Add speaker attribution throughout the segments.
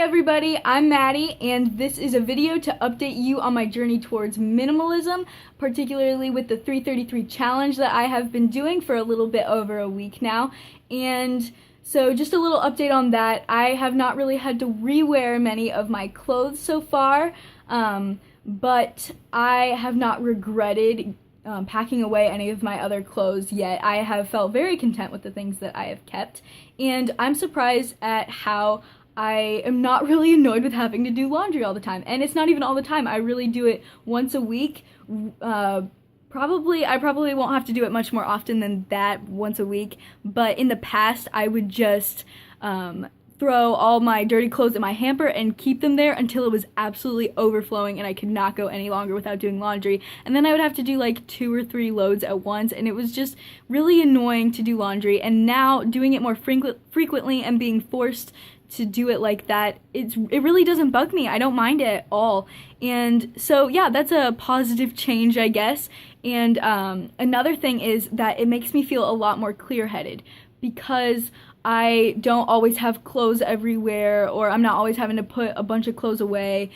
Speaker 1: everybody, I'm Maddie, and this is a video to update you on my journey towards minimalism, particularly with the 333 challenge that I have been doing for a little bit over a week now. And so just a little update on that. I have not really had to rewear many of my clothes so far, but I have not regretted packing away any of my other clothes yet. I have felt very content with the things that I have kept, and I'm surprised at how I am not really annoyed with having to do laundry all the time. And it's not even all the time. I really do it once a week. I probably won't have to do it much more often than that, once a week. But in the past, I would just throw all my dirty clothes in my hamper and keep them there until it was absolutely overflowing and I could not go any longer without doing laundry. And then I would have to do like 2 or 3 loads at once, and it was just really annoying to do laundry. And now doing it more frequently and being forced to do it like that, it really doesn't bug me. I don't mind it at all. And so yeah, that's a positive change, I guess. And another thing is that it makes me feel a lot more clear-headed, because I don't always have clothes everywhere, or I'm not always having to put a bunch of clothes away.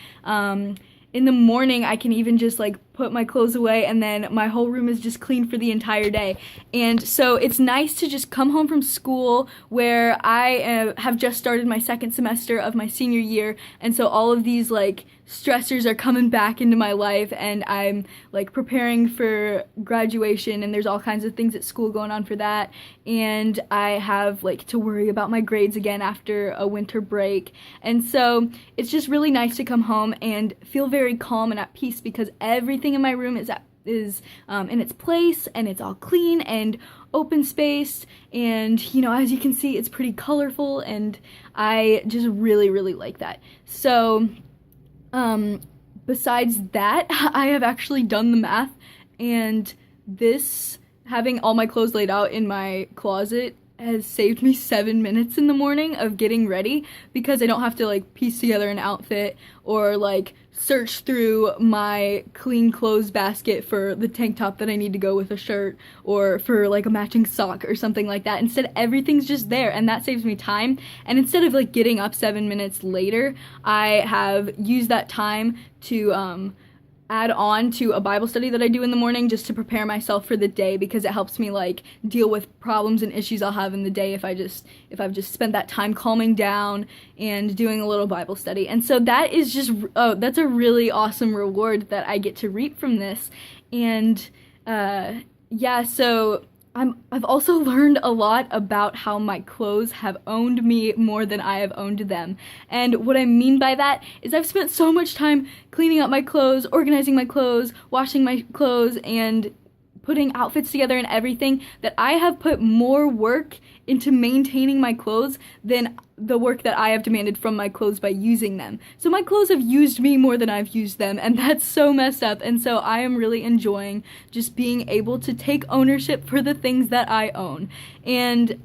Speaker 1: In the morning, I can even just like put my clothes away, and then my whole room is just clean for the entire day. And so it's nice to just come home from school, where I have just started my second semester of my senior year, and so all of these like stressors are coming back into my life, and I'm like preparing for graduation, and there's all kinds of things at school going on for that, and I have like to worry about my grades again after a winter break. And so it's just really nice to come home and feel very calm and at peace, because everything in my room is in its place, and it's all clean and open spaced, and you know, as you can see, it's pretty colorful, and I just really like that. So besides that, I have actually done the math, and this, having all my clothes laid out in my closet, has saved me 7 minutes in the morning of getting ready, because I don't have to like piece together an outfit or like search through my clean clothes basket for the tank top that I need to go with a shirt, or for like a matching sock or something like that. Instead, everything's just there, and that saves me time. And instead of like getting up 7 minutes later, I have used that time to add on to a Bible study that I do in the morning, just to prepare myself for the day, because it helps me like deal with problems and issues I'll have in the day if I've just spent that time calming down and doing a little Bible study. And so that is just that's a really awesome reward that I get to reap from this. And yeah, so I've also learned a lot about how my clothes have owned me more than I have owned them. And what I mean by that is I've spent so much time cleaning up my clothes, organizing my clothes, washing my clothes, and putting outfits together and everything, that I have put more work into maintaining my clothes than the work that I have demanded from my clothes by using them. So my clothes have used me more than I've used them, and that's so messed up. And so I am really enjoying just being able to take ownership for the things that I own. And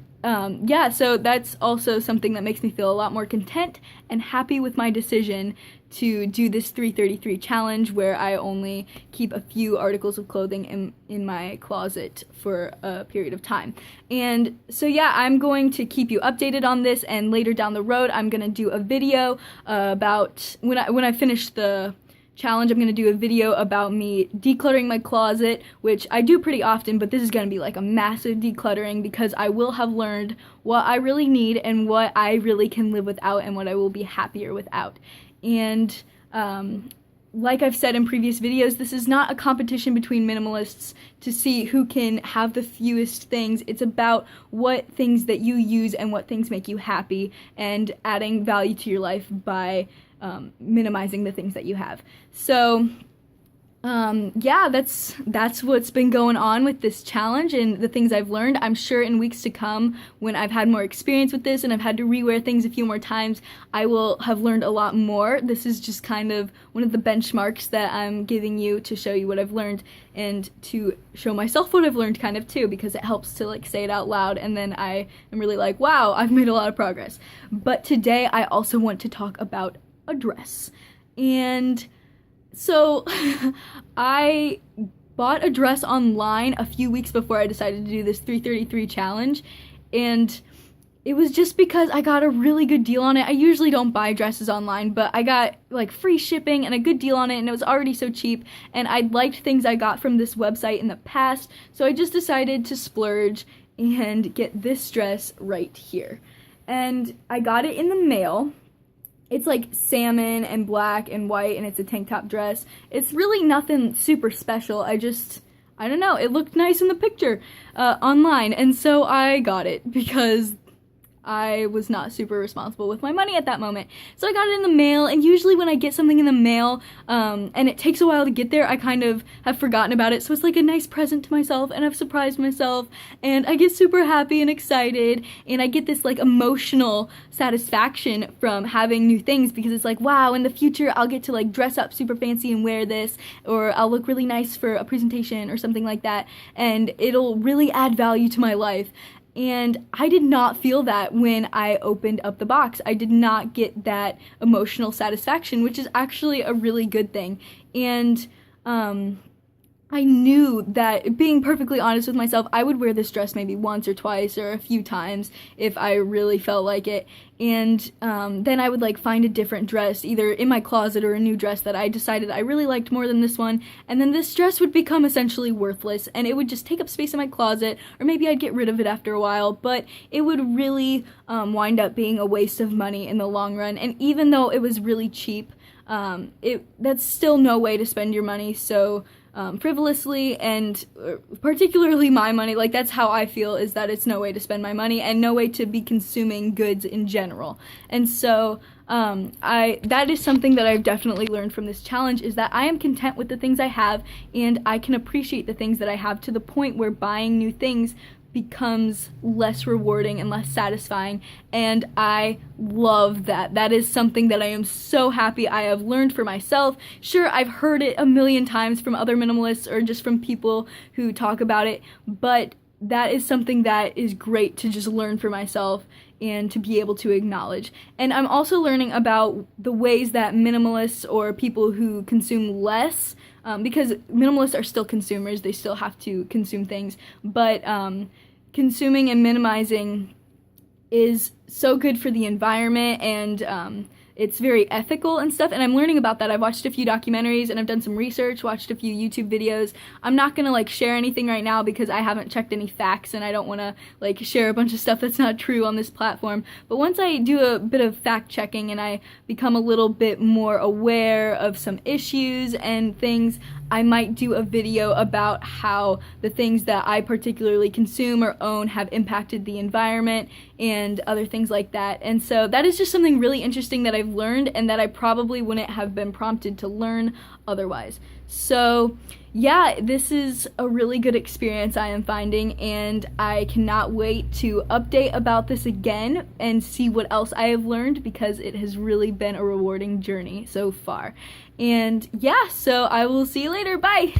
Speaker 1: yeah, so that's also something that makes me feel a lot more content and happy with my decision to do this 333 challenge, where I only keep a few articles of clothing in my closet for a period of time. And so yeah, I'm going to keep you updated on this, and later down the road I'm going to do a video about when I finish the challenge. I'm going to do a video about me decluttering my closet, which I do pretty often, but this is going to be like a massive decluttering, because I will have learned what I really need and what I really can live without, and what I will be happier without. And like I've said in previous videos, this is not a competition between minimalists to see who can have the fewest things. It's about what things that you use and what things make you happy, and adding value to your life by minimizing the things that you have. So yeah, that's what's been going on with this challenge and the things I've learned. I'm sure in weeks to come, when I've had more experience with this and I've had to rewear things a few more times, I will have learned a lot more. This is just kind of one of the benchmarks that I'm giving you to show you what I've learned, and to show myself what I've learned kind of too, because it helps to like say it out loud, and then I am really like, wow, I've made a lot of progress. But today I also want to talk about a dress. And so I bought a dress online a few weeks before I decided to do this 333 challenge, and it was just because I got a really good deal on it. I usually don't buy dresses online, but I got like free shipping and a good deal on it, and it was already so cheap, and I liked things I got from this website in the past, so I just decided to splurge and get this dress right here. And I got it in the mail. It's like salmon and black and white, and it's a tank top dress. It's really nothing super special. I don't know, it looked nice in the picture online, and so I got it because I was not super responsible with my money at that moment. So I got it in the mail, and usually when I get something in the mail, and it takes a while to get there, I kind of have forgotten about it. So it's like a nice present to myself, and I've surprised myself, and I get super happy and excited, and I get this like emotional satisfaction from having new things, because it's like, wow, in the future I'll get to like dress up super fancy and wear this, or I'll look really nice for a presentation or something like that, and it'll really add value to my life. And I did not feel that when I opened up the box. I did not get that emotional satisfaction, which is actually a really good thing. And I knew that, being perfectly honest with myself, I would wear this dress maybe once or twice or a few times if I really felt like it. And then I would like find a different dress, either in my closet or a new dress that I decided I really liked more than this one. And then this dress would become essentially worthless, and it would just take up space in my closet, or maybe I'd get rid of it after a while, but it would really wind up being a waste of money in the long run. And even though it was really cheap, that's still no way to spend your money so frivolously, and particularly my money. Like, that's how I feel, is that it's no way to spend my money and no way to be consuming goods in general. And so that is something that I've definitely learned from this challenge, is that I am content with the things I have, and I can appreciate the things that I have, to the point where buying new things becomes less rewarding and less satisfying, and I love that. That is something that I am so happy I have learned for myself. Sure, I've heard it a million times from other minimalists or just from people who talk about it, but that is something that is great to just learn for myself and to be able to acknowledge. And I'm also learning about the ways that minimalists, or people who consume less, because minimalists are still consumers, they still have to consume things, but consuming and minimizing is so good for the environment, and it's very ethical and stuff, and I'm learning about that. I've watched a few documentaries, and I've done some research, watched a few YouTube videos. I'm not gonna like share anything right now because I haven't checked any facts, and I don't want to like share a bunch of stuff that's not true on this platform. But once I do a bit of fact checking and I become a little bit more aware of some issues and things, I might do a video about how the things that I particularly consume or own have impacted the environment and other things like that. And so that is just something really interesting that I've learned, and that I probably wouldn't have been prompted to learn otherwise. So yeah, this is a really good experience I am finding, and I cannot wait to update about this again and see what else I have learned, because it has really been a rewarding journey so far. And yeah, so I will see you later. Bye!